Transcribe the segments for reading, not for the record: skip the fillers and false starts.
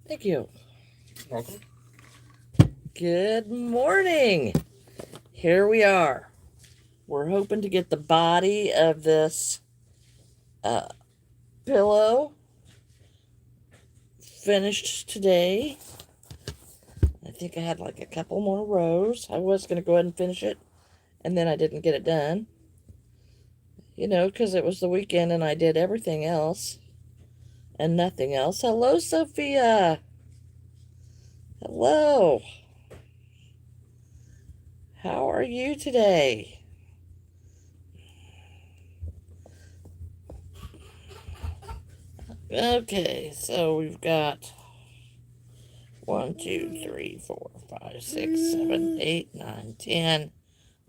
Thank you. Welcome. Good morning. Here we are. We're hoping to get the body of this uh, pillow finished today. I think I had like a couple more rows. I was going to go ahead and finish it, and then I didn't get it done. Because it was the weekend and I did everything else and nothing else. Hello, Sophia. Hello. How are you today? Okay, so we've got 1, 2, 3, 4, 5, 6, 7, 8, 9, 10,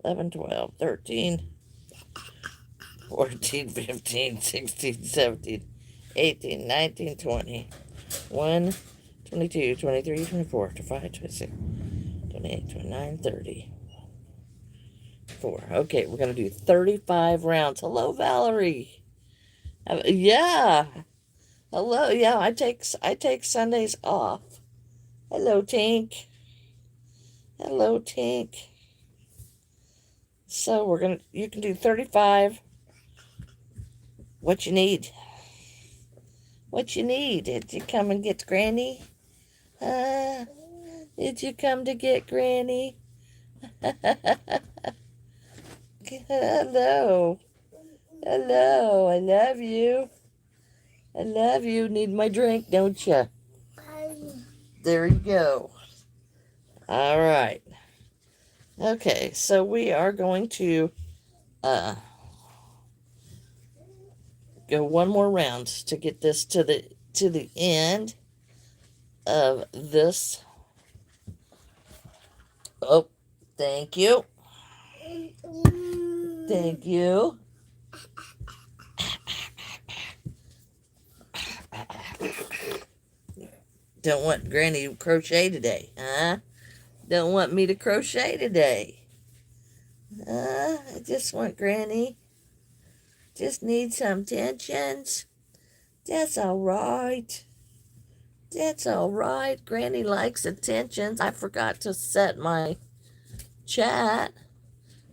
11, 12, 13, 14, 15, 16, 17, 18, 19, 20, 1, 22, 23, 24, 25, 26, 28, 29, 30. 4. Okay, we're going to do 35 rounds. Hello, Valerie. Yeah. Hello. Yeah, I take Sundays off. Hello, Tink. Hello, Tink. So you can do 35. What you need? What you need? Did you come and get Granny? Did you come to get Granny? Hello. Hello. I love you. I love you. Need my drink, don't you? There you go. All right. Okay, so we are going to uh, go one more round to get this to the end of this. Oh, thank you. Thank you. Don't want Granny to crochet today, huh? Don't want me to crochet today. I just want Granny. Just need some tensions. That's all right. That's all right. Granny likes attentions. I forgot to set my chat.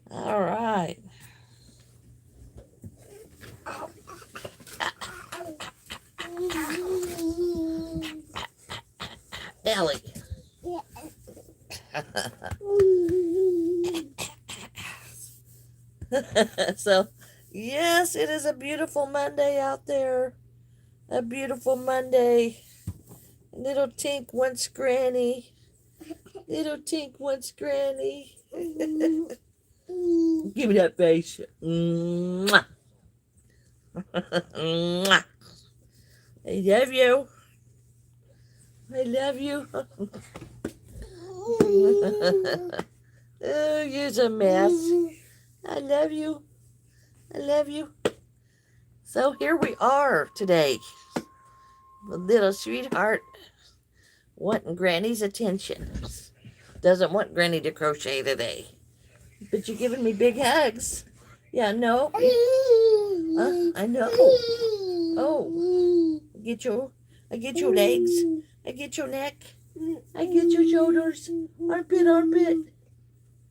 All right. Ellie. So, yes, it is a beautiful Monday out there. A beautiful Monday. Little Tink wants Granny. Little Tink wants Granny. Give me that face. Mwah. Mwah. I love you. I love you. Oh, you're a mess. I love you. I love you. So here we are today. The little sweetheart wanting Granny's attention. Doesn't want Granny to crochet today. But you're giving me big hugs. Yeah, no. I know. Oh. I get your legs. I get your neck. I get your shoulders. Armpit, armpit.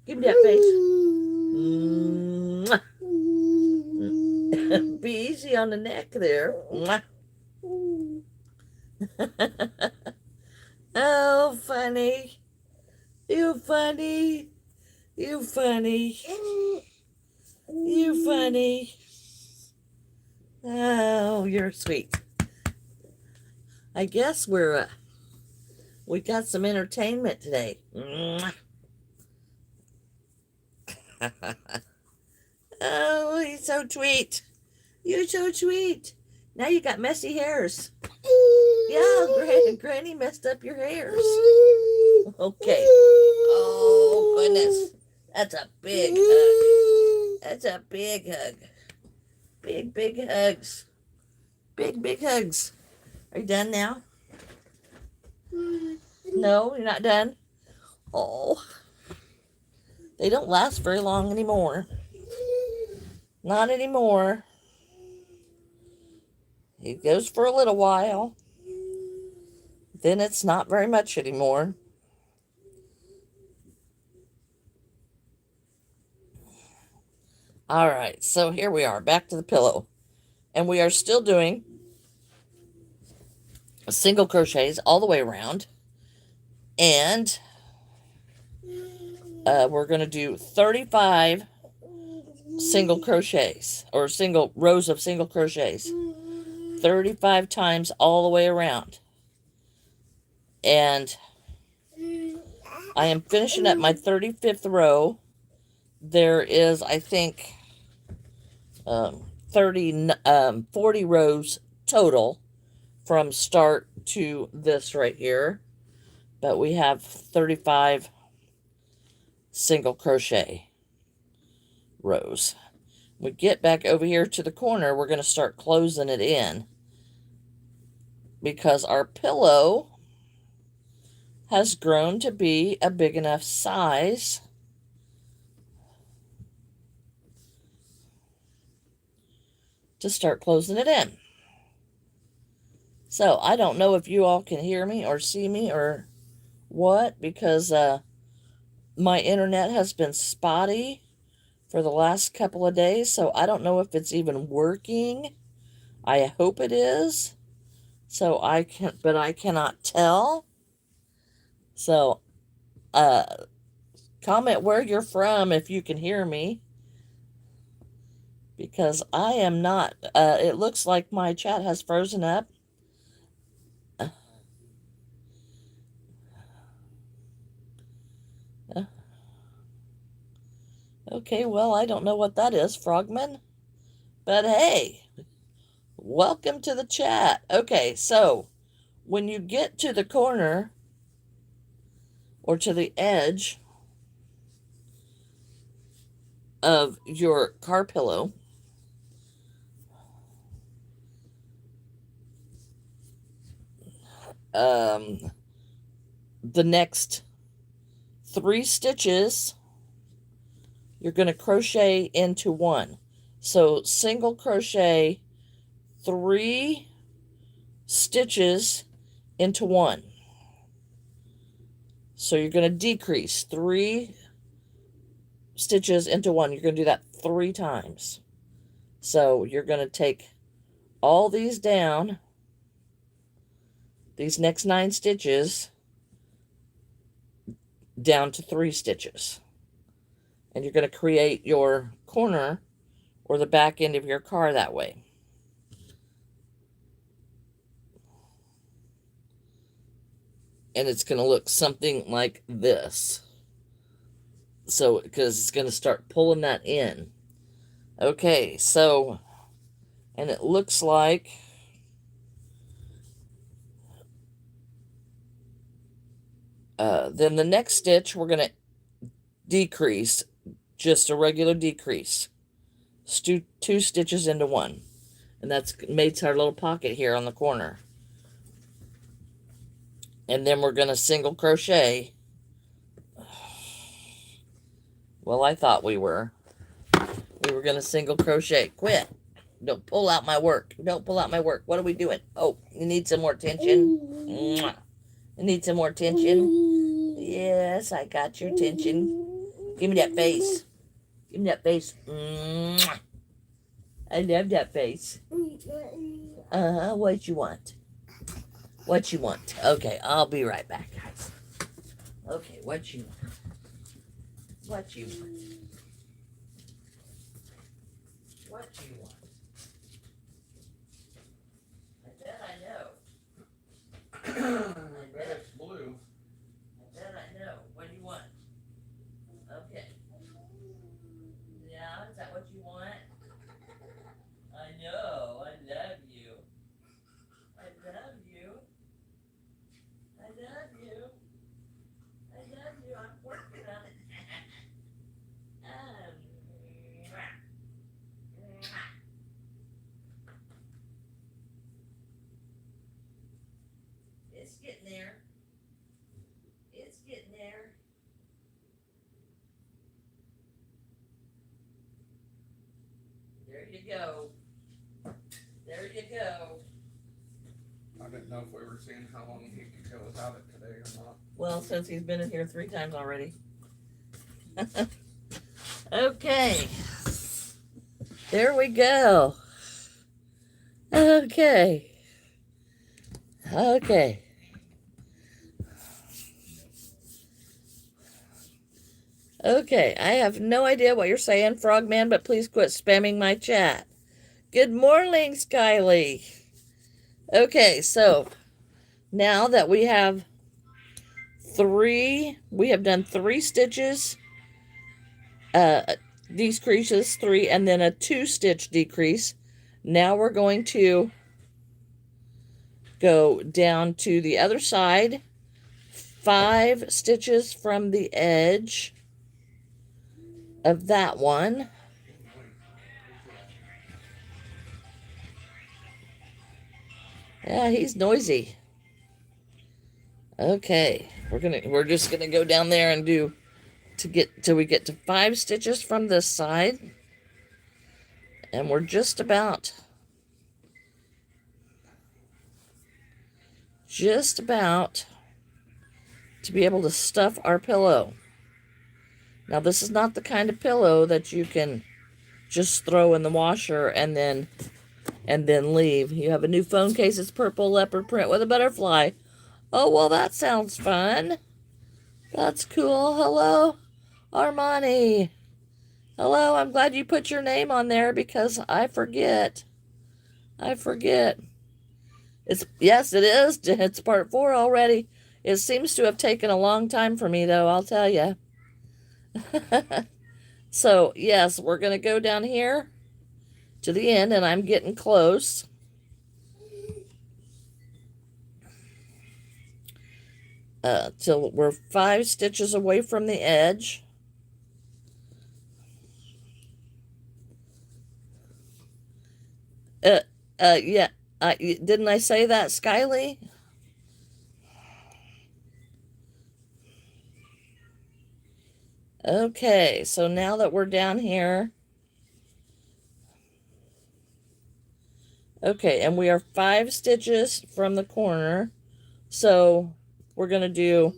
Give me that face. Be easy on the neck there. Oh, funny. You funny. You funny. You funny. Oh, you're sweet. I guess we got some entertainment today. Oh, he's so sweet. You're so sweet. Now you got messy hairs. Yeah, Granny messed up your hairs. Okay. Oh, goodness. That's a big hug. That's a big hug. Big, big hugs. Big, big hugs. Are you done now? No, you're not done? Oh. They don't last very long anymore. Not anymore. It goes for a little while. then it's not very much anymore. All right, so here we are, back to the pillow. And we are still doing single crochets all the way around. And we're going to do 35 single crochets, or single rows of single crochets, 35 times all the way around. And I am finishing up my 35th row. There is, I think, 40 rows total from start to this right here. But we have 35 single crochet rows. We get back over here to the corner, we're going to start closing it in because our pillow has grown to be a big enough size to start closing it in. So I don't know if you all can hear me or see me or what, because my internet has been spotty for the last couple of days, so I don't know if it's even working. I hope it is. So but I cannot tell. So comment where you're from if you can hear me, because I am not. It looks like my chat has frozen up. Okay, well, I don't know what that is, Frogman. But hey, welcome to the chat. Okay, so when you get to the corner or to the edge of your car pillow, the next 3 stitches, you're going to crochet into 1. So single crochet 3 stitches into 1. So you're going to decrease 3 stitches into 1. You're going to do that 3 times. So you're going to take all these down, these next 9 stitches, down to 3 stitches. And you're going to create your corner or the back end of your car that way. And it's going to look something like this. So, because it's going to start pulling that in. Okay, so, and it looks like then the next stitch we're going to decrease, just a regular decrease. 2 stitches into 1. And that's makes our little pocket here on the corner. And then we're going to single crochet. Well, I thought we were. We were going to single crochet. Quit. Don't pull out my work. Don't pull out my work. What are we doing? Oh, you need some more tension? Mwah. You need some more tension? Yes, I got your tension. Give me that face. Give me that face. Mwah. I love that face. Uh-huh. What you want? What you want? Okay, I'll be right back, guys. Okay, what you want? What you want? What you want? I bet I know. I bet it's blue. I bet I know. What do you want? Okay. Yeah, is that what you want? I know. I love you. I love you. I love you. I love you. I'm working on it. It's getting there. It's getting there. There you go. There you go. I didn't know if we were seeing how long he could go without it today or not. Well, since he's been in here 3 times already. Okay. There we go. Okay. Okay. Okay, I have no idea what you're saying, Frogman, but please quit spamming my chat. Good morning, Skyly. Okay, so now that we have done 3 stitches, decreases 3, and then a 2-stitch decrease. Now we're going to go down to the other side, 5 stitches from the edge of that one. Yeah, he's noisy. Okay, we're just gonna go down there and do till we get to 5 stitches from this side, and we're just about to be able to stuff our pillow. Now, this is not the kind of pillow that you can just throw in the washer and then leave. You have a new phone case. It's purple leopard print with a butterfly. Oh, well, that sounds fun. That's cool. Hello, Armani. Hello, I'm glad you put your name on there because I forget. Yes, it is. It's part 4 already. It seems to have taken a long time for me, though, I'll tell you. So, yes, we're going to go down here to the end, and I'm getting close. Till we're 5 stitches away from the edge. Yeah. Didn't I say that, Skyly? Okay, so now that we're down here. Okay, and we are 5 stitches from the corner. So we're going to do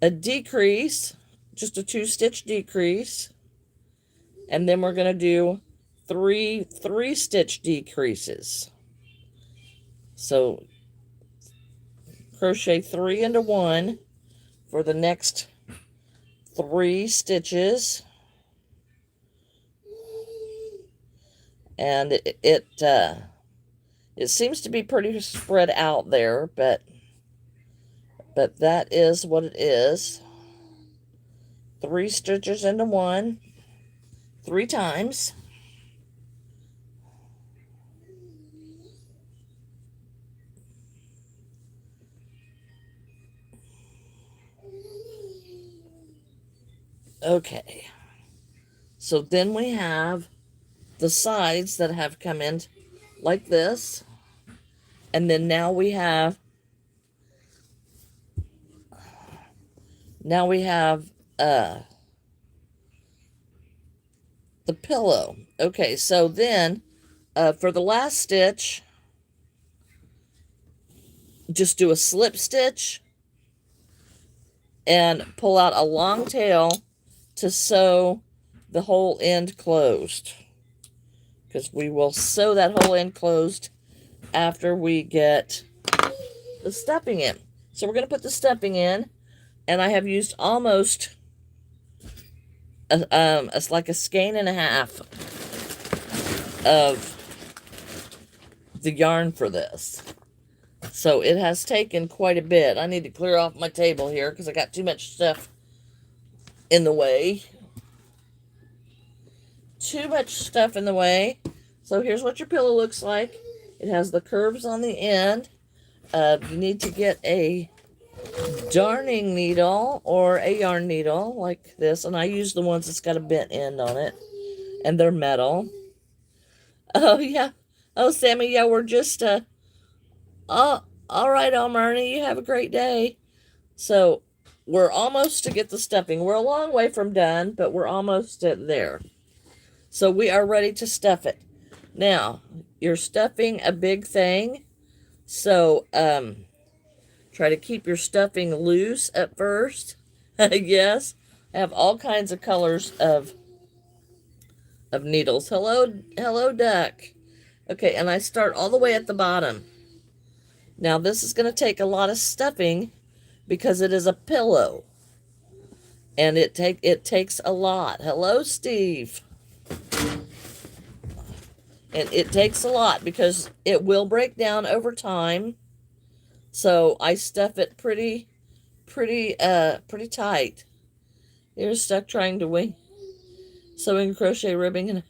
a decrease, just a 2-stitch decrease. And then we're going to do 3 3-stitch decreases. So crochet 3 into 1 for the next 3 stitches. And it seems to be pretty spread out there, but that is what it is. 3 stitches into 1, 3 times. Okay. So then we have the sides that have come in like this. And then now we have the pillow. Okay, so then for the last stitch, just do a slip stitch and pull out a long tail to sew the whole end closed, because we will sew that whole end closed after we get the stuffing in. So we're going to put the stuffing in, and I have used almost it's like a skein and a half of the yarn for this. So it has taken quite a bit. I need to clear off my table here because I got too much stuff in the way. Too much stuff in the way. So here's what your pillow looks like. It has the curves on the end. You need to get a darning needle or a yarn needle like this, and I use the ones that's got a bent end on it, and they're metal. Oh yeah. Oh, Sammy, yeah, we're just all right, Almarni, you have a great day. So we're almost to get the stuffing. We're a long way from done, but we're almost there. So we are ready to stuff it. Now, you're stuffing a big thing, so try to keep your stuffing loose at first. Yes, I have all kinds of colors of needles. Hello, duck. Okay, and I start all the way at the bottom. Now, this is going to take a lot of stuffing because it is a pillow, and it takes a lot. Hello, Steve. And it takes a lot because it will break down over time. So I stuff it pretty tight. You're stuck trying to wing sewing, crochet, ribbing, and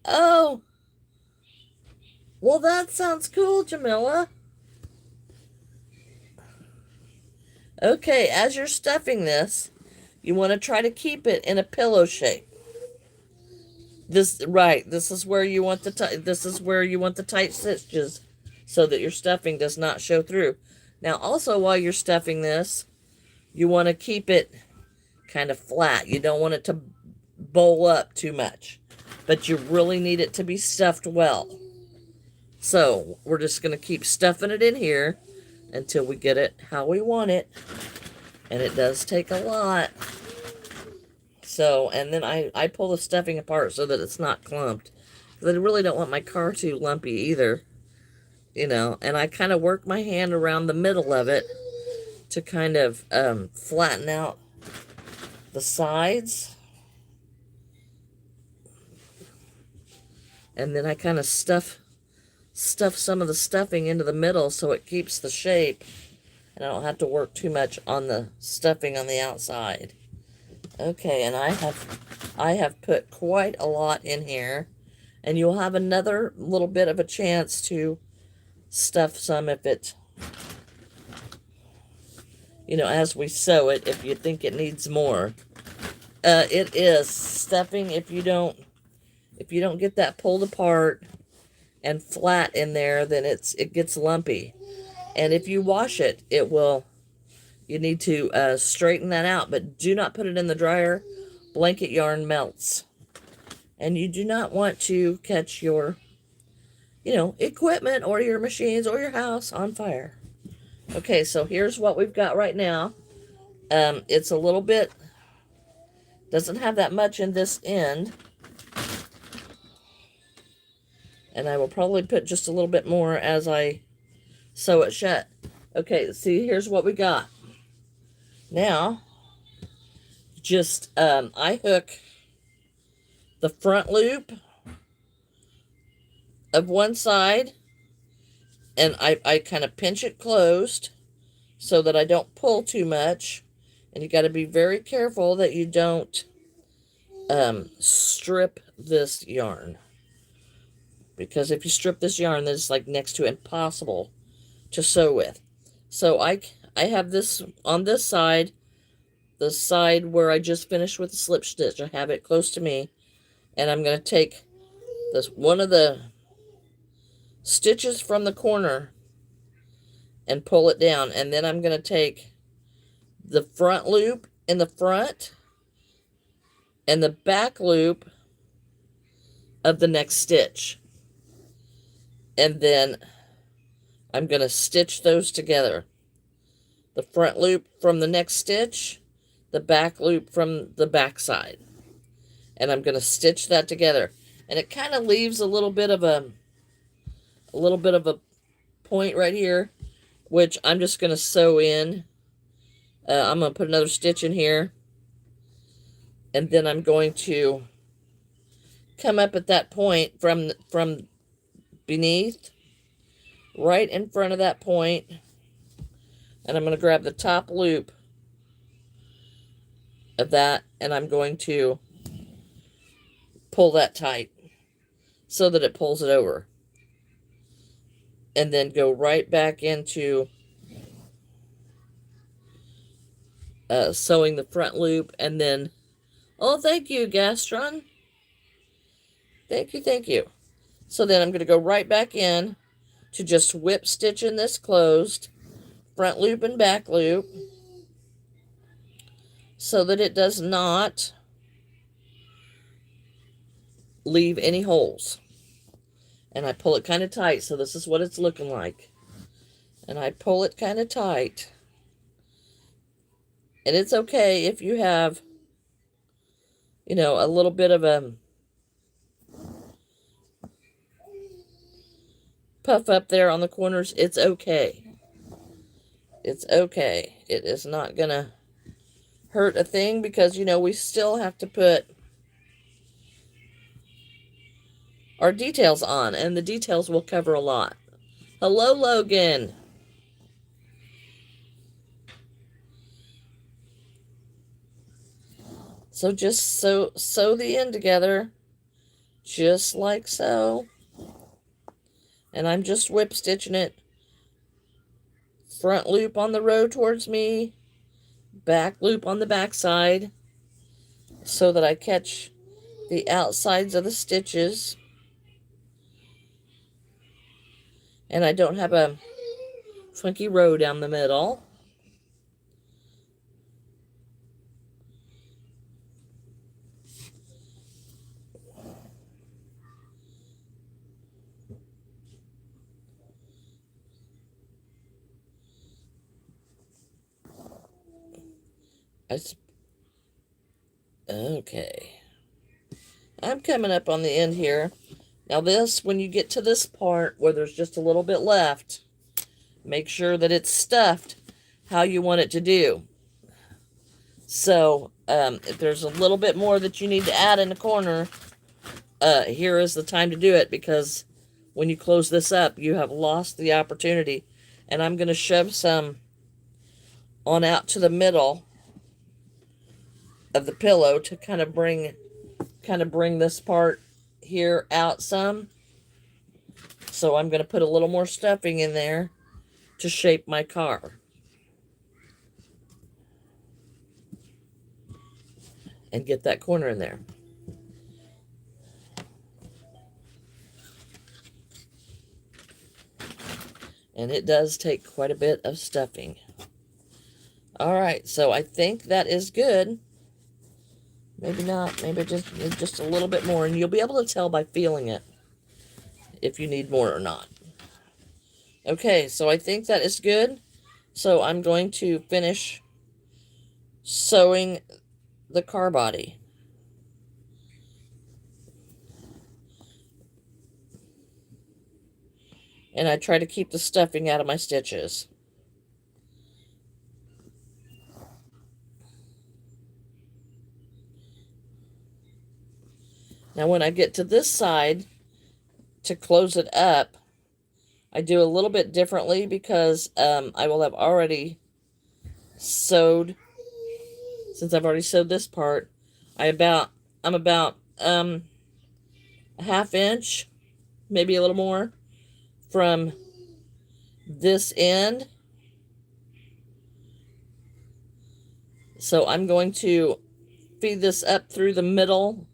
oh, well, that sounds cool, Jamila. Okay, as you're stuffing this, you want to try to keep it in a pillow shape. This is where you want the tight stitches so that your stuffing does not show through. Now, also while you're stuffing this, you want to keep it kind of flat. You don't want it to bowl up too much, but you really need it to be stuffed well. So we're just going to keep stuffing it in here until we get it how we want it. And it does take a lot. So, and then I pull the stuffing apart so that it's not clumped. Because I really don't want my car too lumpy either. You know, and I kind of work my hand around the middle of it to kind of flatten out the sides. And then I kind of stuff some of the stuffing into the middle so it keeps the shape. And I don't have to work too much on the stuffing on the outside. Okay, and I have put quite a lot in here. And you'll have another little bit of a chance to stuff some if it, you know, as we sew it, if you think it needs more. It is stuffing. If you don't get that pulled apart and flat in there, then it gets lumpy. And if you wash it, you need to straighten that out, but do not put it in the dryer. Blanket yarn melts. And you do not want to catch your, you know, equipment or your machines or your house on fire. Okay, so here's what we've got right now. It's a little bit, doesn't have that much in this end. And I will probably put just a little bit more as I sew it shut. Okay, see, here's what we got. Now, just, I hook the front loop of one side, and I kind of pinch it closed so that I don't pull too much. And you got to be very careful that you don't strip this yarn. Because if you strip this yarn, then it's like next to impossible to sew with. So I have this on this side, the side where I just finished with the slip stitch. I have it close to me. And I'm going to take this one of the stitches from the corner and pull it down. And then I'm going to take the front loop in the front and the back loop of the next stitch. And then I'm going to stitch those together. The front loop from the next stitch, the back loop from the back side. And I'm going to stitch that together. And it kind of leaves a little bit of a point right here, which I'm just going to sew in. I'm going to put another stitch in here. And then I'm going to come up at that point from beneath, right in front of that point. And I'm going to grab the top loop of that, and I'm going to pull that tight so that it pulls it over. And then go right back into sewing the front loop. And then, oh, thank you, Gastron. Thank you. So then I'm going to go right back in to just whip stitch in this closed, front loop and back loop, so that it does not leave any holes. And I pull it kind of tight, so this is what it's looking like. And I pull it kind of tight. And it's okay if you have, you know, a little bit of a puff up there on the corners. It's okay. It's okay. It is not gonna hurt a thing because, you know, we still have to put our details on, and the details will cover a lot. Hello, Logan. So just sew the end together, just like so. And I'm just whip stitching it. Front loop on the row towards me, back loop on the back side, so that I catch the outsides of the stitches. And I don't have a funky row down the middle. Okay. I'm coming up on the end here. Now this, when you get to this part where there's just a little bit left, make sure that it's stuffed how you want it to do. So, if there's a little bit more that you need to add in the corner, here is the time to do it, because when you close this up, you have lost the opportunity. And I'm going to shove some on out to the middle of the pillow to kind of bring this part here out some. So I'm going to put a little more stuffing in there to shape my car. And get that corner in there. And it does take quite a bit of stuffing. All right, so I think that is good. Maybe not, maybe just a little bit more, and you'll be able to tell by feeling it if you need more or not. Okay, so I think that is good. So I'm going to finish sewing the car body. And I try to keep the stuffing out of my stitches. Now when I get to this side, to close it up, I do a little bit differently because I will have already sewed, since I've already sewed this part, I'm about a ½ inch, maybe a little more, from this end. So I'm going to feed this up through the middle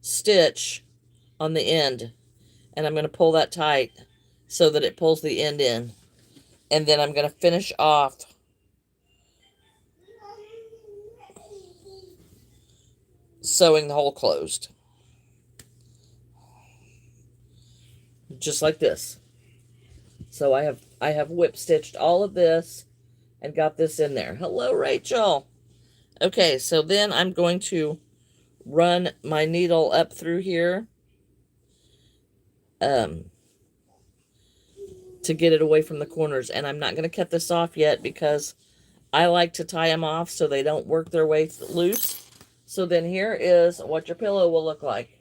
stitch on the end, and I'm going to pull that tight so that it pulls the end in, and then I'm going to finish off sewing the hole closed, just like this. So I have whip stitched all of this and got this in there. Hello, Rachel. Okay, so then I'm going to run my needle up through here to get it away from the corners. And I'm not going to cut this off yet because I like to tie them off so they don't work their way loose. So then here is what your pillow will look like.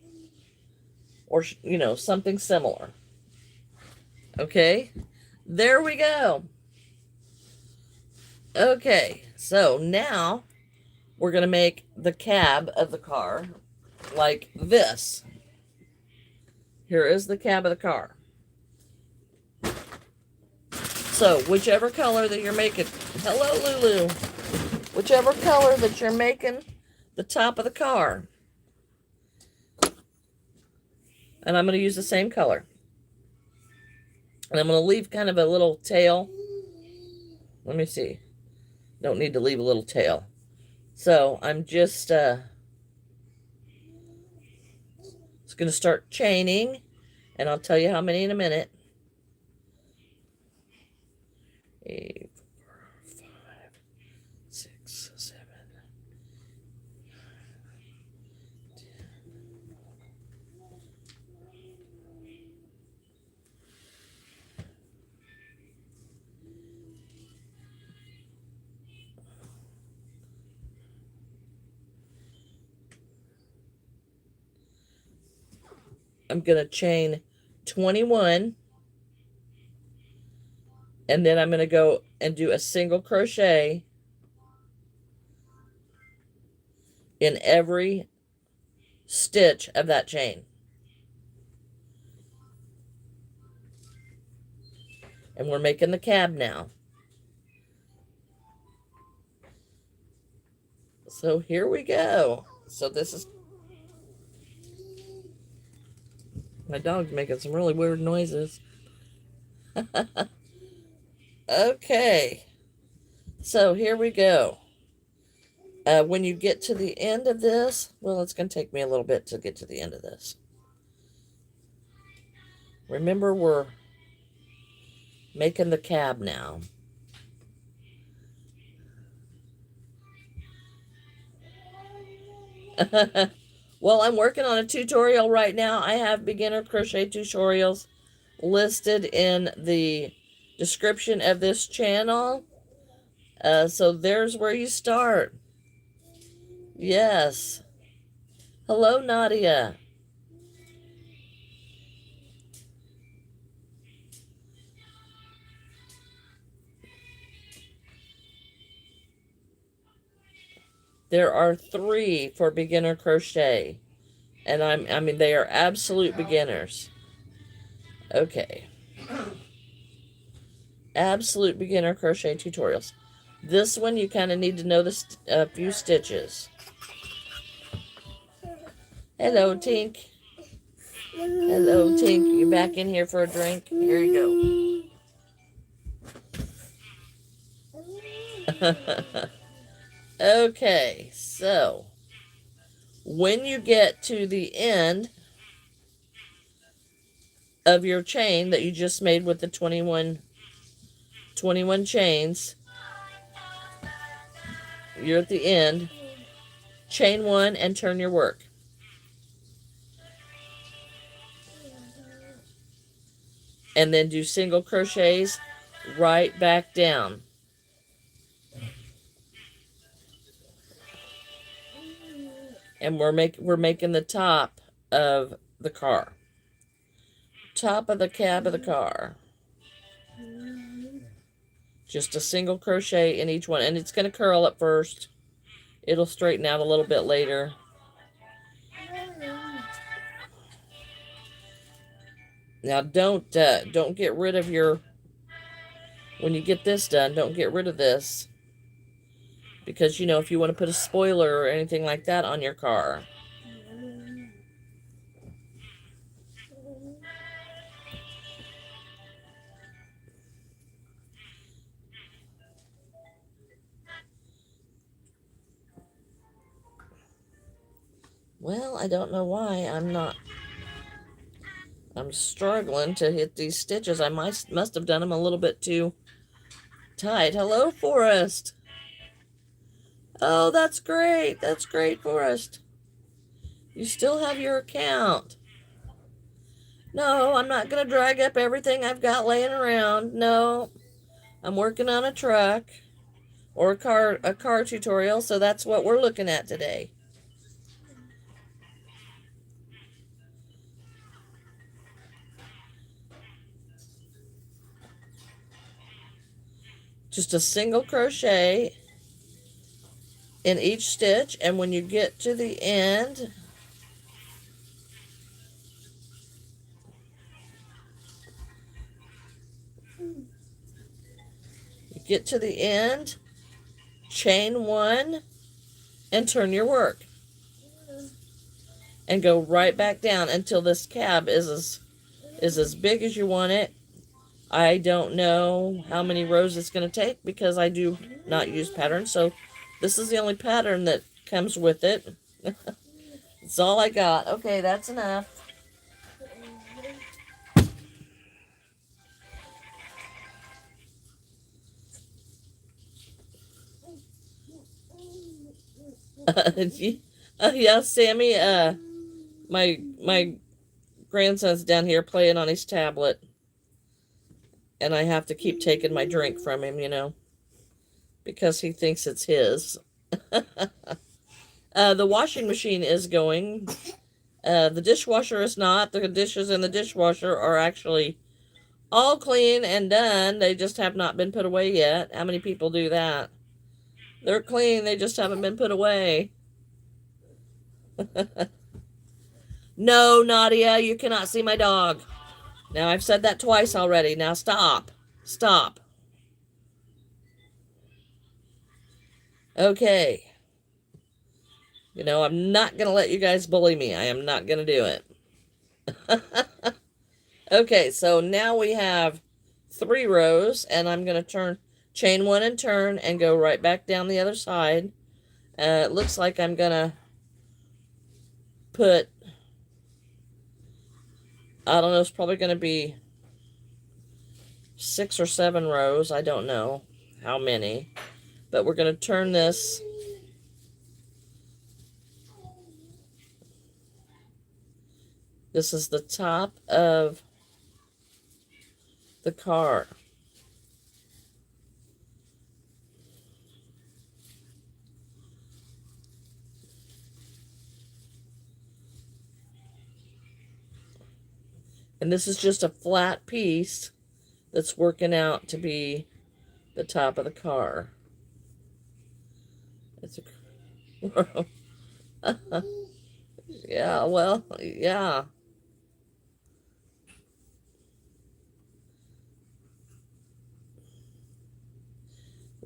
Or, you know, something similar. Okay, there we go. Okay, so now we're going to make the cab of the car like this. Here is the cab of the car. So, whichever color that you're making, hello Lulu, whichever color that you're making the top of the car, and I'm going to use the same color. And I'm going to leave kind of a little tail. Let me see. Don't need to leave a little tail. So I'm just going to start chaining And I'll tell you how many in a minute. 8, 4, 5, 6, 7. I'm going to chain 21, and then I'm going to go and do a single crochet in every stitch of that chain. And we're making the cab now. So here we go. So this is... My dog's making some really weird noises. Okay. So here we go. When you get to the end of this, well, it's going to take me a little bit to get to the end of this. Remember, we're making the cab now. Well, I'm working on a tutorial right now. I have beginner crochet tutorials listed in the description of this channel. So there's where you start. Yes. Hello, Nadia. There are 3 for beginner crochet. And I mean, they are absolute beginners. Okay. Absolute beginner crochet tutorials. This one, you kind of need to know a few stitches. Hello, Tink. Hello, Tink. You back in here for a drink? Here you go. Okay, so when you get to the end of your chain that you just made with the 21 chains, you're at the end, chain 1 and turn your work. And then do single crochets right back down. And we're making the top of the car. Top of the cab of the car. Just a single crochet in each one. And it's going to curl up first. It'll straighten out a little bit later. Now don't get rid of your... When you get this done, don't get rid of this. Because, you know, if you want to put a spoiler or anything like that on your car. Well, I don't know why I'm struggling to hit these stitches. I must have done them a little bit too tight. Hello, Forrest. Oh, that's great. That's great, Forrest. You still have your account. No, I'm not going to drag up everything I've got laying around. No, I'm working on a truck or a car tutorial, so that's what we're looking at today. Just a single crochet in each stitch, and when you get to the end, chain 1 and turn your work and go right back down until this cab is as big as you want it. I don't know how many rows it's going to take because I do not use patterns, so this is the only pattern that comes with it. That's all I got. Okay, that's enough. Yeah, Sammy, my grandson's down here playing on his tablet, and I have to keep taking my drink from him, because he thinks it's his. The washing machine is going. The dishwasher is not. The dishes in the dishwasher are actually all clean and done. They just have not been put away yet. How many people do that? They're clean, they just haven't been put away. No, Nadia, you cannot see my dog. Now, I've said that twice already. Now, stop. Stop. Okay. I'm not going to let you guys bully me. I am not going to do it. Okay, so now we have 3 rows, and I'm going to chain 1 and turn, and go right back down the other side. It looks like I'm going to put, I don't know, it's probably going to be 6 or 7 rows. I don't know how many. But we're going to turn this. This is the top of the car. And this is just a flat piece that's working out to be the top of the car. It's a, yeah, well, yeah.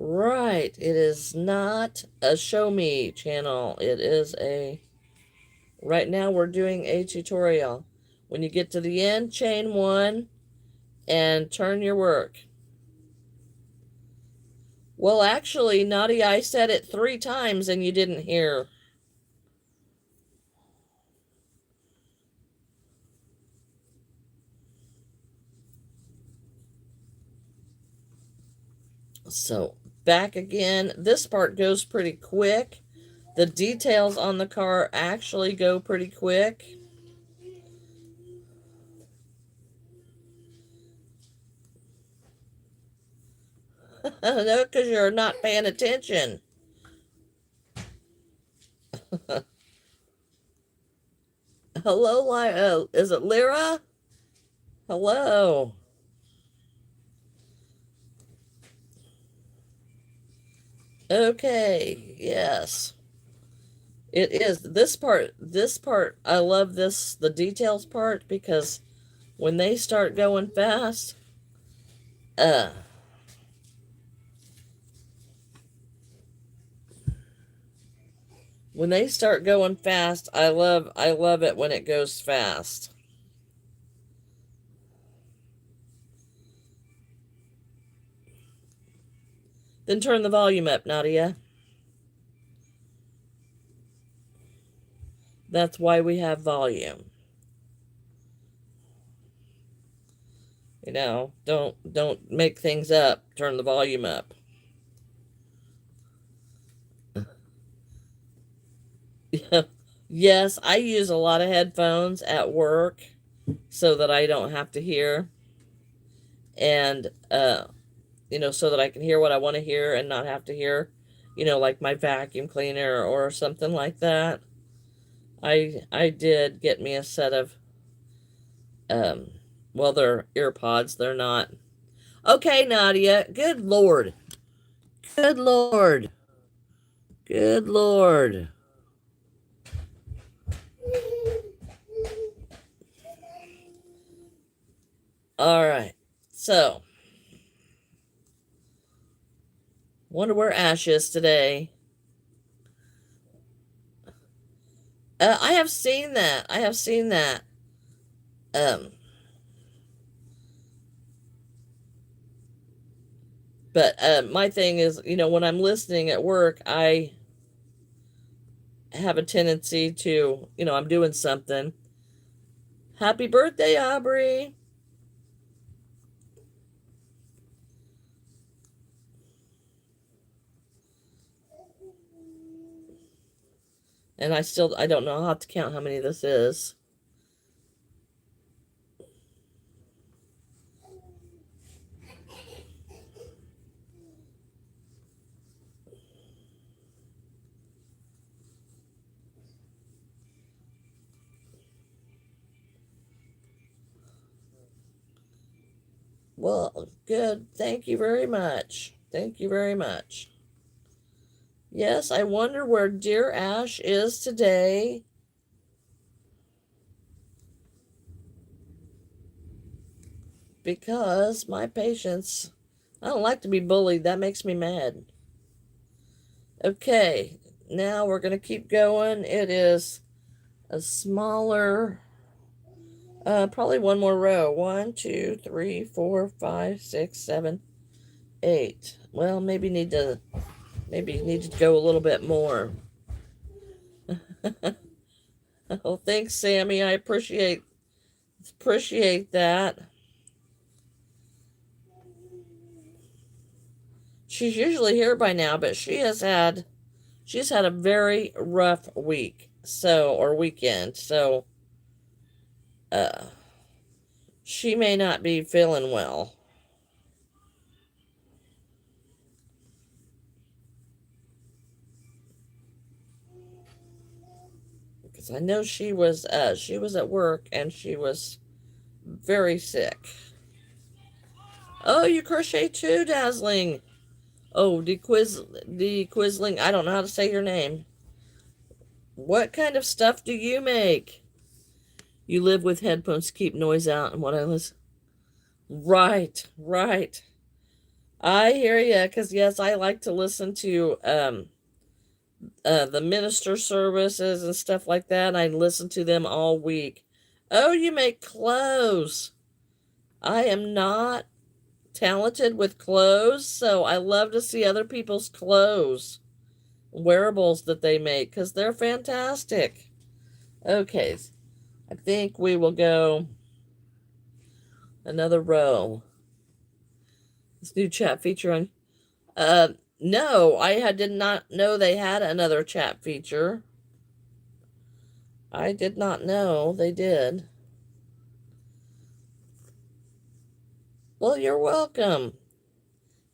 Right. It is not a show me channel. It is right now we're doing a tutorial. When you get to the end, chain 1 and turn your work. Well, actually, Nadia, I said it 3 times and you didn't hear. So, back again. This part goes pretty quick. The details on the car actually go pretty quick. No, because you're not paying attention. Hello, is it Lyra? Hello. Okay, yes. It is. This part, I love the details part, because when they start going fast, uh, when they start going fast, I love it when it goes fast. Then turn the volume up, Nadia. That's why we have volume. Don't make things up. Turn the volume up. Yes, I use a lot of headphones at work so that I don't have to hear, and so that I can hear what I want to hear and not have to hear, like my vacuum cleaner or something like that. I did get me a set of um well, they're earpods. They're not. Okay, Nadia. Good Lord. Good Lord. Good Lord. All right. So, wonder where Ash is today. I have seen that. I have seen that. Um, but my thing is, when I'm listening at work, I have a tendency to, I'm doing something. Happy birthday, Aubrey. And I don't know how to count how many this is. Well, good. Thank you very much. Thank you very much. Yes, I wonder where dear Ash is today. Because my patience, I don't like to be bullied. That makes me mad. Okay, now we're going to keep going. It is a smaller, probably one more row. 1, 2, 3, 4, 5, 6, 7, 8. Well, maybe need to go a little bit more. Oh, thanks, Sammy. I appreciate that. She's usually here by now, but she's had a very rough week, or weekend. So, she may not be feeling well. Because I know she was at work and she was very sick. Oh, you crochet too, Dazzling. Oh, Quisling. I don't know how to say your name. What kind of stuff do you make? You live with headphones to keep noise out and what I listen. Right, right. I hear you, because yes, I like to listen to the minister services and stuff like that. I listen to them all week. Oh, you make clothes. I am not talented with clothes, so I love to see other people's clothes, wearables that they make, because they're fantastic. Okay, I think we will go another row. This new chat feature on. No, I did not know they had another chat feature. I did not know they did. Well, you're welcome.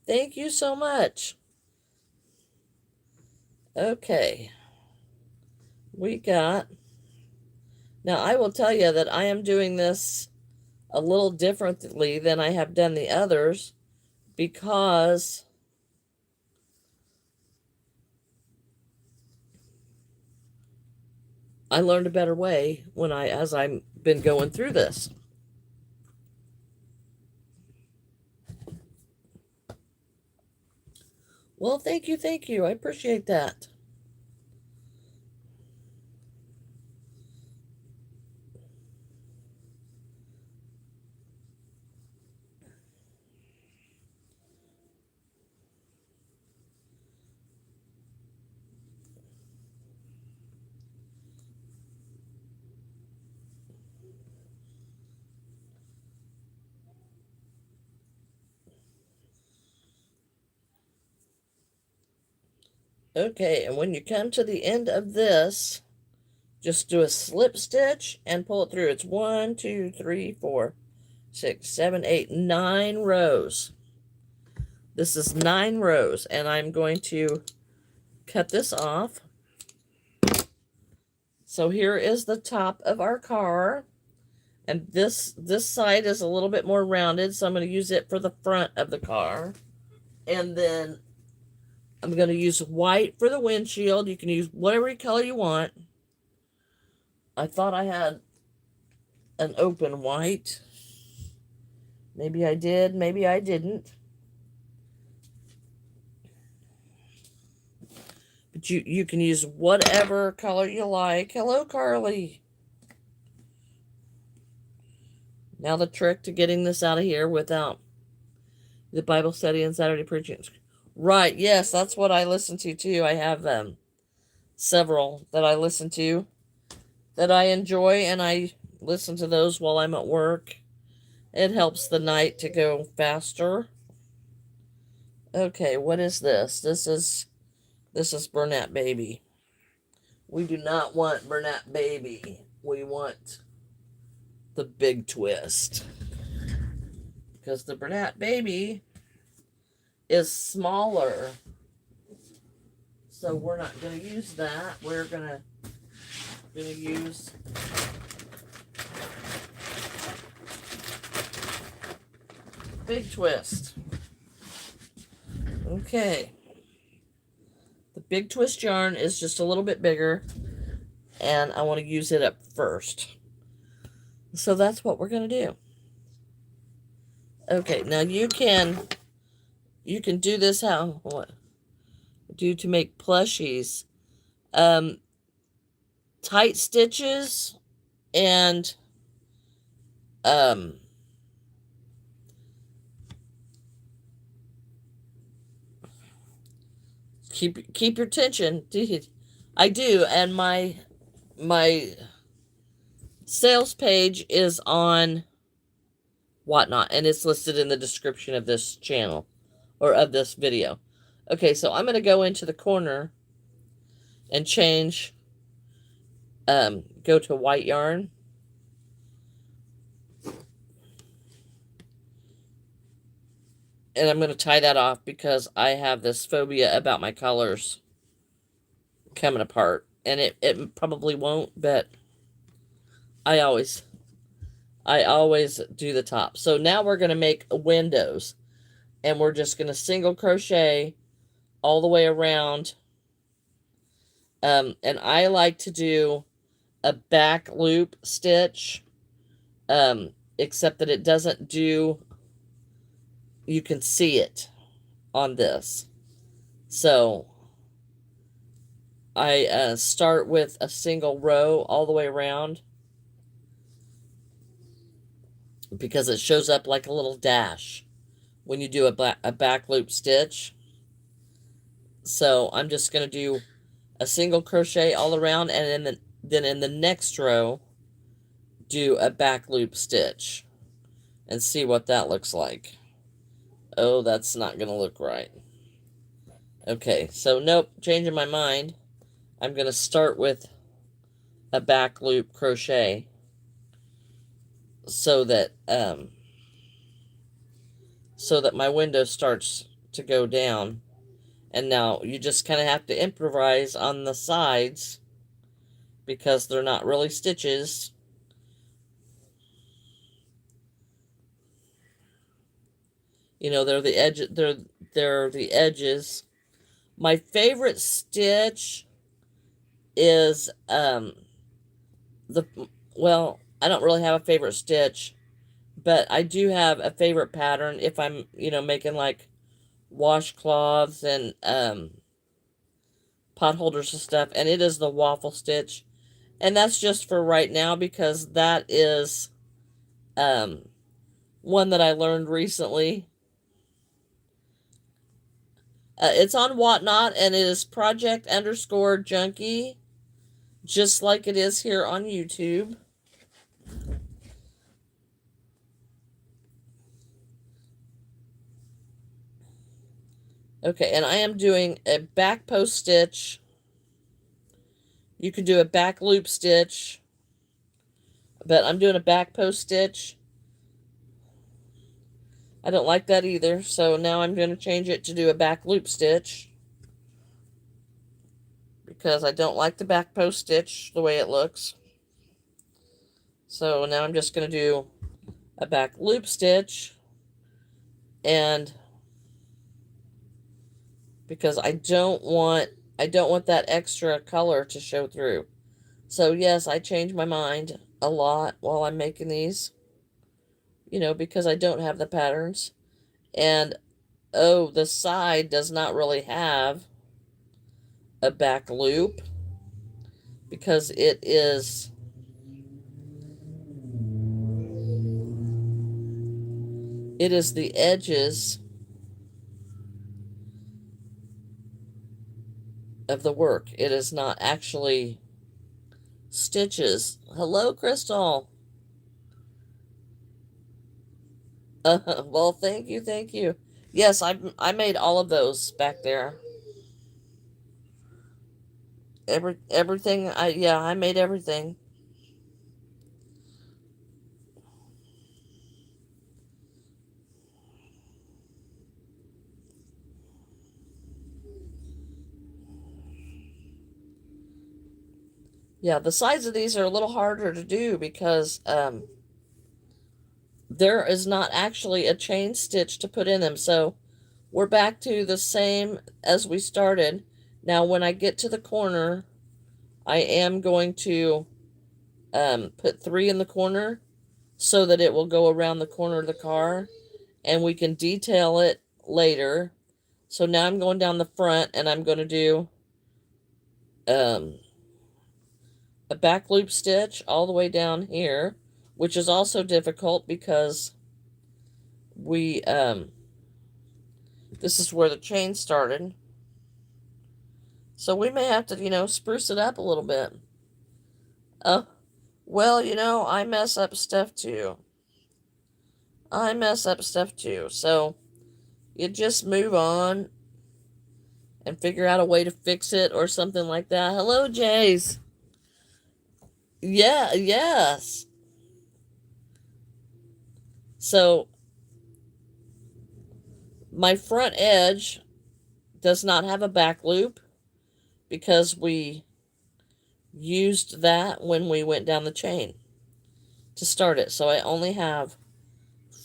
Thank you so much. Okay. We got. Now, I will tell you that I am doing this a little differently than I have done the others because I learned a better way as I've been going through this. Well, thank you, thank you. I appreciate that. Okay, and when you come to the end of this, just do a slip stitch and pull it through. It's 1, 2, 3, 4, 6, 7, 8, 9 rows. This is 9 rows, and I'm going to cut this off. So here is the top of our car, and this side is a little bit more rounded, so I'm going to use it for the front of the car. And then I'm going to use white for the windshield. You can use whatever color you want. I thought I had an open white. Maybe I did, maybe I didn't. But you can use whatever color you like. Hello, Carly. Now the trick to getting this out of here without the Bible study and Saturday preaching. Right, yes, that's what I listen to too. I have several that I listen to that I enjoy, and I listen to those while I'm at work. It helps the night to go faster. Okay, what is this? This is Burnett Baby. We do not want Bernat Baby. We want the big twist. Because the Bernat Baby is smaller. So we're not going to use that. We're going to use big twist. Okay. The big twist yarn is just a little bit bigger, and I want to use it up first. So that's what we're going to do. Okay, now you can do this how to make plushies. Tight stitches and keep your tension. I do, and my sales page is on Whatnot, and it's listed in the description of this channel or of this video. Okay, so I'm going to go into the corner and change, go to white yarn. And I'm going to tie that off because I have this phobia about my colors coming apart. And it probably won't, but I always do the top. So now we're going to make windows. And we're just going to single crochet all the way around. And I like to do a back loop stitch. Except that it doesn't do... You can see it on this. So I start with a single row all the way around because it shows up like a little dash when you do a back loop stitch. So I'm just going to do a single crochet all around, and then in the next row do a back loop stitch and see what that looks like. Oh, that's not going to look right. Okay, so nope, changing my mind. I'm going to start with a back loop crochet so that my window starts to go down. And now you just kind of have to improvise on the sides because they're not really stitches. You know, they're the edge. They're the edges. My favorite stitch is well, I don't really have a favorite stitch, but I do have a favorite pattern if I'm, making like washcloths and pot holders and stuff, and it is the waffle stitch. And that's just for right now because that is one that I learned recently. It's on Whatnot, and it is project_junkie, just like it is here on YouTube. Okay, and I am doing a back post stitch. You can do a back loop stitch, but I'm doing a back post stitch. I don't like that either, so now I'm going to change it to do a back loop stitch because I don't like the back post stitch the way it looks. So now I'm just going to do a back loop stitch, and because I don't want that extra color to show through. So yes, I change my mind a lot while I'm making these, because I don't have the patterns. And oh, the side does not really have a back loop because it is the edges of the work. It is not actually stitches. Hello, Crystal. Well, thank you. Yes, I made all of those back there. Everything. I made everything. Yeah, the sides of these are a little harder to do because there is not actually a chain stitch to put in them. So we're back to the same as we started. Now when I get to the corner, I am going to put 3 in the corner so that it will go around the corner of the car and we can detail it later. So now I'm going down the front and I'm going to do um, a back loop stitch all the way down here, which is also difficult because we this is where the chain started. So we may have to, spruce it up a little bit. Well, I mess up stuff too. So you just move on and figure out a way to fix it or something like that. Hello, Jays. Yeah, yes. So my front edge does not have a back loop because we used that when we went down the chain to start it. So I only have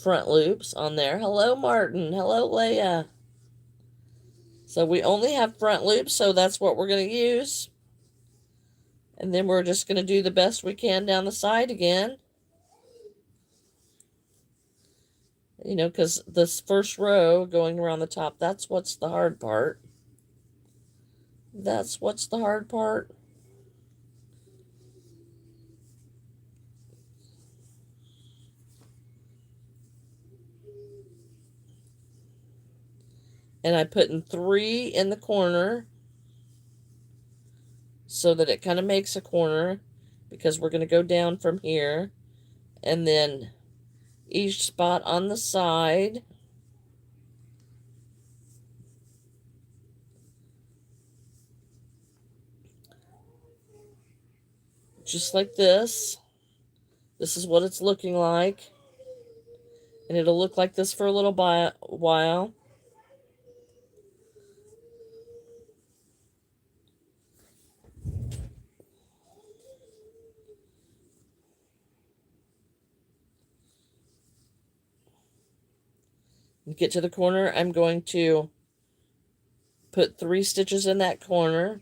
front loops on there. Hello, Martin. Hello, Leia. So we only have front loops, so that's what we're going to use. And then we're just going to do the best we can down the side again. Because this first row going around the top, that's what's the hard part. That's what's the hard part. And I put in 3 in the corner so that it kind of makes a corner because we're going to go down from here. And then each spot on the side. Just like this. This is what it's looking like. And it'll look like this for a little while. Get to the corner, I'm going to put 3 stitches in that corner.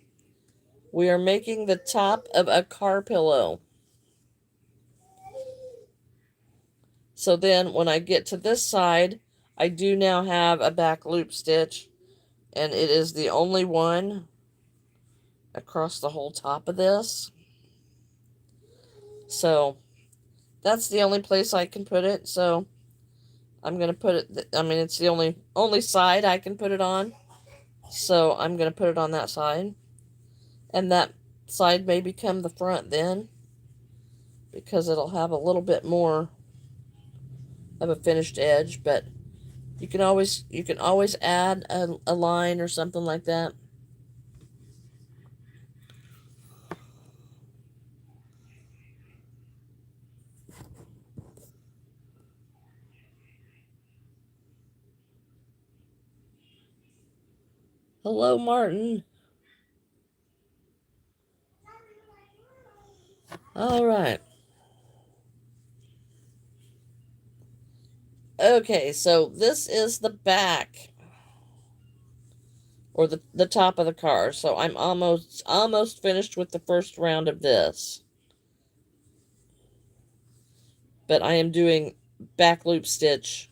We are making the top of a car pillow. So then when I get to this side, I do now have a back loop stitch, and it is the only one across the whole top of this. So that's the only place I can put it. So I'm going to put it, it's the only side I can put it on. So I'm going to put it on that side. And that side may become the front then, because it'll have a little bit more of a finished edge. But you can always add a line or something like that. Hello, Martin. All right. Okay, so this is the back, or the top of the car. So I'm almost finished with the first round of this. But I am doing back loop stitch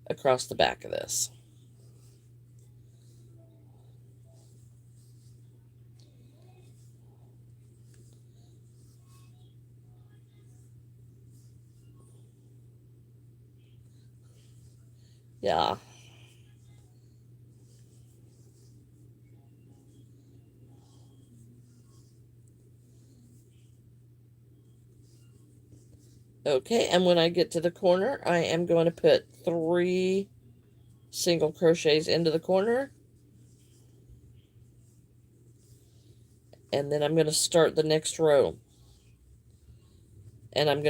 across the back of this. Yeah. Okay, and when I get to the corner, I am going to put 3 single crochets into the corner. And then I'm going to start the next row. And I'm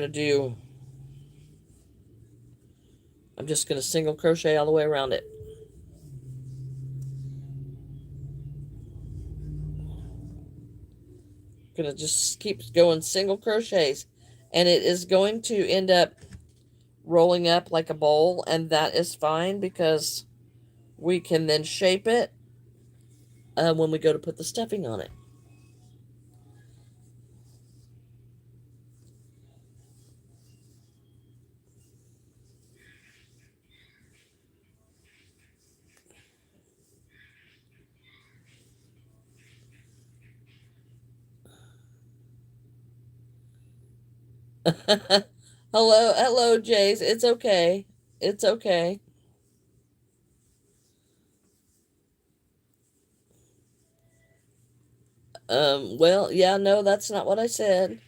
just going to single crochet all the way around it. Going to just keep going single crochets. And it is going to end up rolling up like a bowl, and that is fine because we can then shape it when we go to put the stuffing on it. Hello, Jace. It's okay. It's okay. Well, yeah, no, that's not what I said.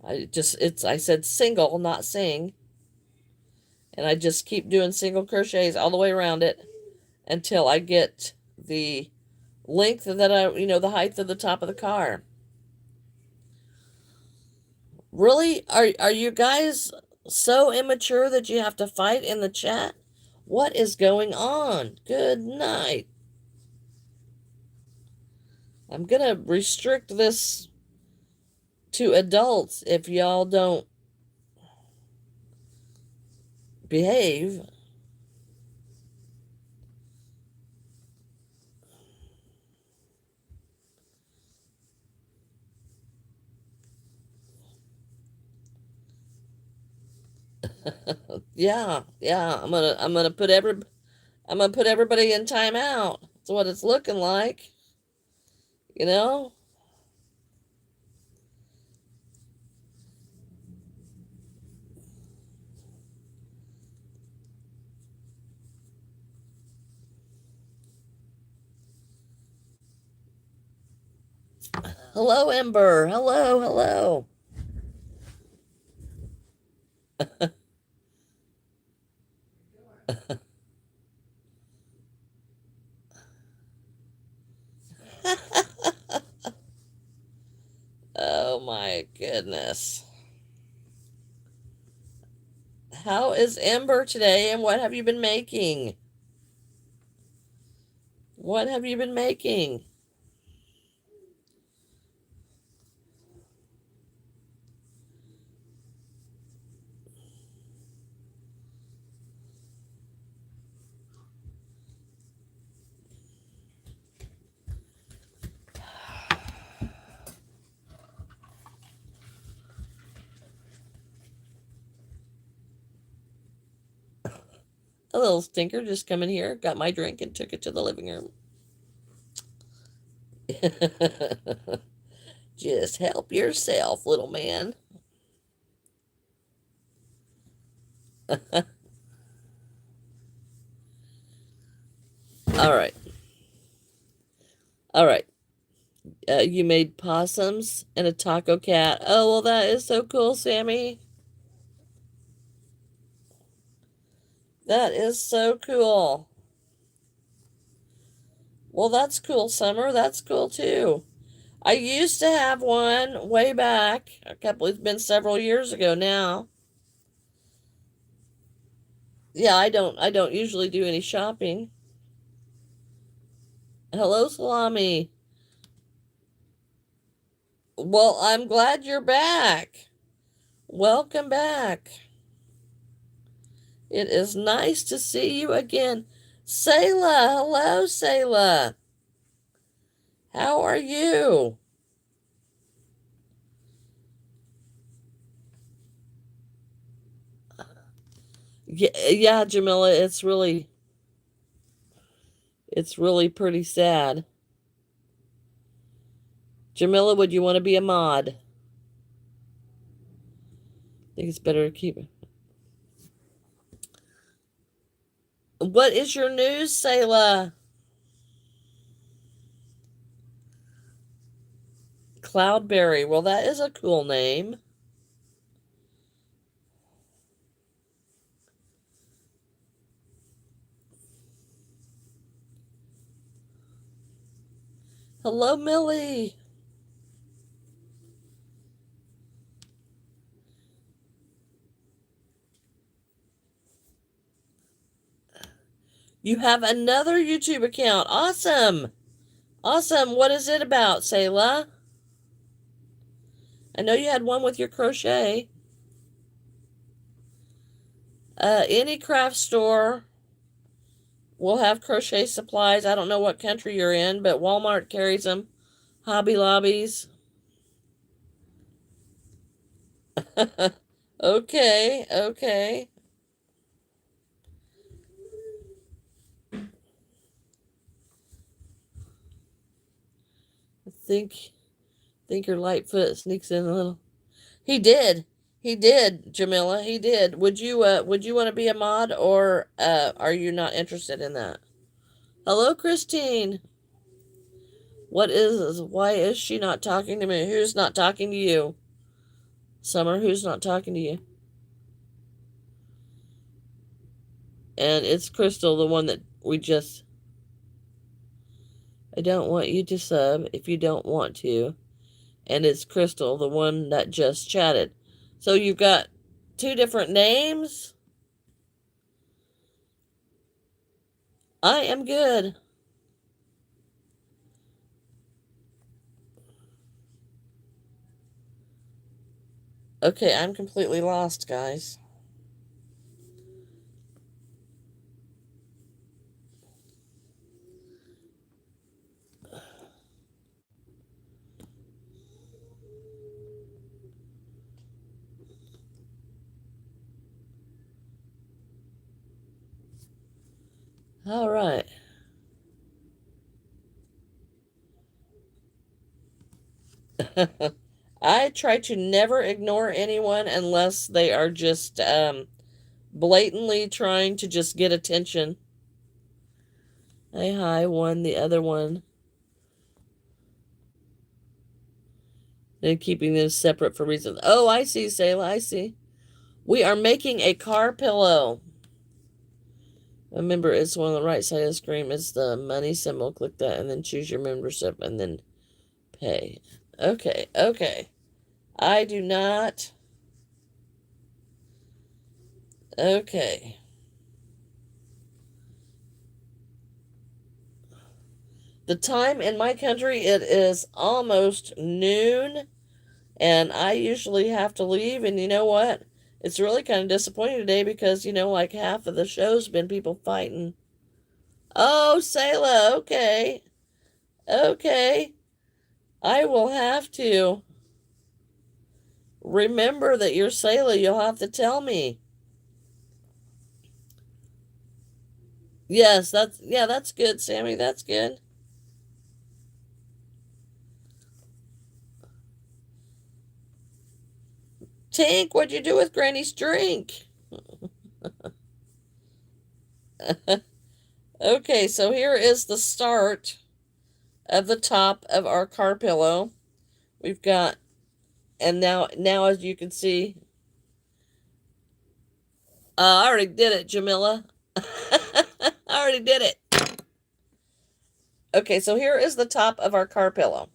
I said single, not sing. And I just keep doing single crochets all the way around it until I get the length that the height of the top of the car. Really? Are you guys so immature that you have to fight in the chat? What is going on? Good night. I'm gonna restrict this to adults if y'all don't behave. Yeah, I'm gonna put everybody in timeout. That's what it's looking like. You know? Hello, Ember. Hello. Oh my goodness. How is Ember today, and what have you been making? What have you been making? A little stinker just come in here, got my drink, and took it to the living room. Just help yourself, little man. All right. All right. You made possums and a taco cat. Oh, well, that is so cool, Sammy. That is so cool. Well, that's cool, Summer. That's cool, too. I used to have one way back. It's been several years ago now. Yeah, I don't usually do any shopping. Hello, Salami. Well, I'm glad you're back. Welcome back. It is nice to see you again. Sayla, hello, Sayla. How are you? Yeah, Jamila, it's really pretty sad. Jamila, would you want to be a mod? I think it's better to keep it. What is your news, Sayla? Cloudberry. Well, that is a cool name. Hello, Millie. You have another YouTube account. Awesome. Awesome. What is it about, Sayla? I know you had one with your crochet. Any craft store will have crochet supplies. I don't know what country you're in, but Walmart carries them. Hobby Lobbies. Okay, okay. I think your Lightfoot sneaks in a little. He did. He did, Jamila. He did. Would you want to be a mod, or are you not interested in that? Hello, Christine. Why is she not talking to me? Who's not talking to you? Summer, who's not talking to you? And it's Crystal, the one that we just... I don't want you to sub if you don't want to. And it's Crystal, the one that just chatted. So you've got two different names? I am good. Okay, I'm completely lost, guys. All right. I try to never ignore anyone unless they are just blatantly trying to just get attention. Hey, hi, one, the other one. And keeping them separate for reasons. Oh, I see, Sayla, I see. We are making a car pillow. Remember, it's one on the right side of the screen. It's the money symbol. Click that and then choose your membership and then pay. Okay, okay. I do not. Okay. The time in my country, it is almost noon, and I usually have to leave. And you know what? It's really kind of disappointing today because, like half of the show's been people fighting. Oh, Sayla, okay. Okay. I will have to remember that you're Sayla. You'll have to tell me. Yes, that's good, Sammy. That's good. Tink, what'd you do with Granny's drink? Okay, so here is the start of the top of our car pillow. We've got, and now as you can see, I already did it, Jamila. I already did it. Okay, so here is the top of our car pillow.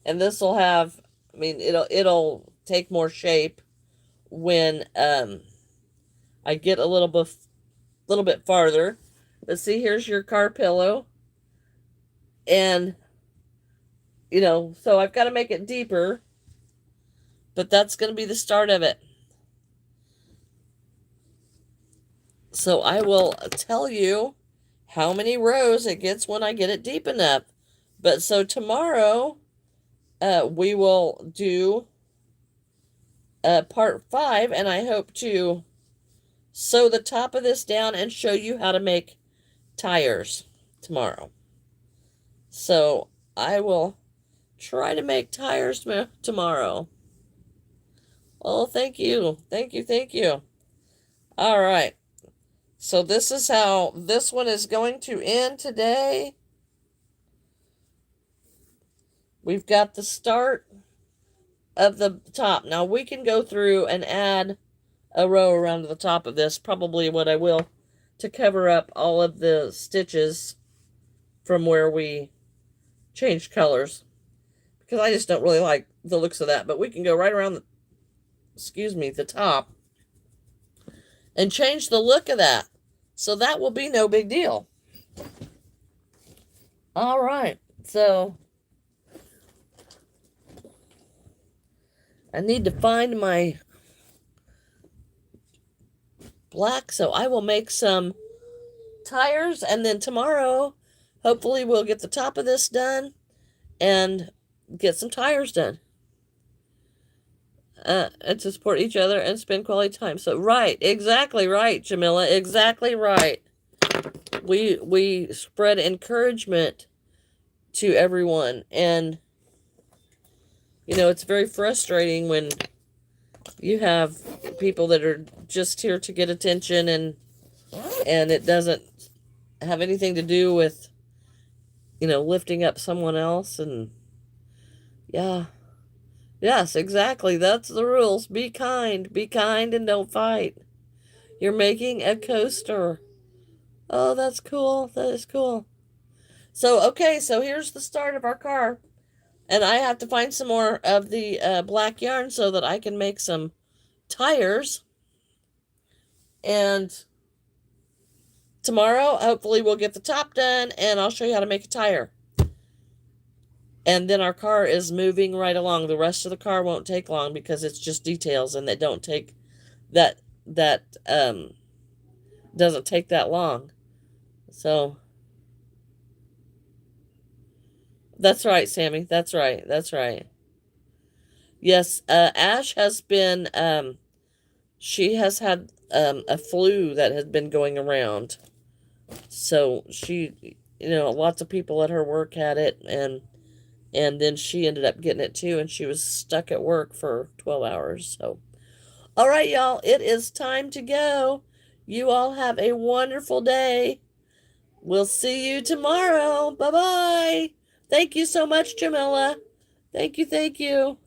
And this will have, I mean, it'll take more shape when I get a little bit farther. But see, here's your car pillow. And so I've got to make it deeper, but that's going to be the start of it. So I will tell you how many rows it gets when I get it deep enough. But so tomorrow, we will do part 5, and I hope to sew the top of this down and show you how to make tires tomorrow. So I will try to make tires tomorrow. Oh, thank you. Thank you. Thank you. All right. So this is how this one is going to end today. We've got the start of the top. Now we can go through and add a row around the top of this, probably what I will, to cover up all of the stitches from where we change colors because I just don't really like the looks of that. But we can go right around the top and change the look of that. So that will be no big deal. All right. So I need to find my black, so I will make some tires, and then tomorrow hopefully we'll get the top of this done and get some tires done, and to support each other and spend quality time. So right, exactly right, Jamila, exactly right. We spread encouragement to everyone, and it's very frustrating when you have people that are just here to get attention, and it doesn't have anything to do with lifting up someone else. And yeah, yes, exactly, that's the rules. Be kind, and don't fight. You're making a coaster. Oh, that's cool. That is cool. So okay, so here's the start of our car, and I have to find some more of the black yarn so that I can make some tires. And tomorrow, hopefully, we'll get the top done, and I'll show you how to make a tire. And then our car is moving right along. The rest of the car won't take long because it's just details, and they don't take that doesn't take that long. So that's right, Sammy. That's right. That's right. Yes, Ash has been she has had a flu that has been going around. So she, lots of people at her work had it, and then she ended up getting it too, and she was stuck at work for 12 hours. So, all right, y'all, it is time to go. You all have a wonderful day. We'll see you tomorrow. Bye-bye. Thank you so much, Jamila. Thank you, thank you.